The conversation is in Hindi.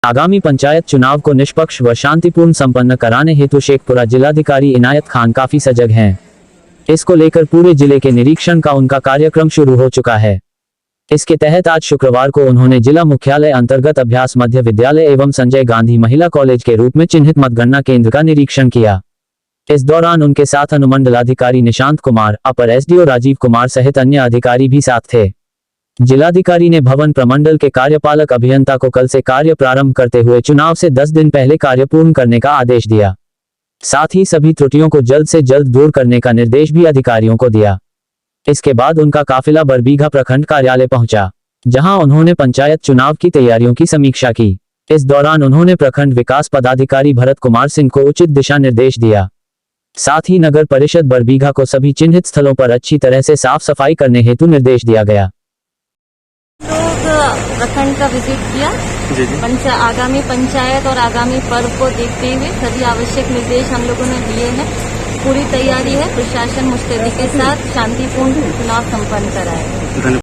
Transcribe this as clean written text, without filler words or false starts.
आगामी पंचायत चुनाव को निष्पक्ष व शांतिपूर्ण संपन्न कराने हेतु शेखपुरा जिलाधिकारी इनायत खान काफी सजग हैं। इसको लेकर पूरे जिले के निरीक्षण का उनका कार्यक्रम शुरू हो चुका है। इसके तहत आज शुक्रवार को उन्होंने जिला मुख्यालय अंतर्गत अभ्यास मध्य विद्यालय एवं संजय गांधी महिला कॉलेज के रूप में चिन्हित मतगणना केंद्र का निरीक्षण किया। इस दौरान उनके साथ अनुमंडलाधिकारी निशांत कुमार, अपर एसडीओ राजीव कुमार सहित अन्य अधिकारी भी साथ थे। जिलाधिकारी ने भवन प्रमंडल के कार्यपालक अभियंता को कल से कार्य प्रारंभ करते हुए चुनाव से 10 दिन पहले कार्य पूर्ण करने का आदेश दिया। साथ ही सभी त्रुटियों को जल्द से जल्द दूर करने का निर्देश भी अधिकारियों को दिया। इसके बाद उनका काफिला बरबीघा प्रखंड कार्यालय पहुंचा, जहां उन्होंने पंचायत चुनाव की तैयारियों की समीक्षा की। इस दौरान उन्होंने प्रखंड विकास पदाधिकारी भरत कुमार सिंह को उचित दिशा निर्देश दिया। साथ ही नगर परिषद बरबीघा को सभी चिन्हित स्थलों पर अच्छी तरह से साफ सफाई करने हेतु निर्देश दिया गया। प्रखंड का विजिट किया। आगामी पंचायत और आगामी पर्व को देखते हुए सभी आवश्यक निर्देश हम लोगों ने दिए हैं। पूरी तैयारी है। प्रशासन मुस्तैदी के साथ शांतिपूर्ण चुनाव संपन्न कराए।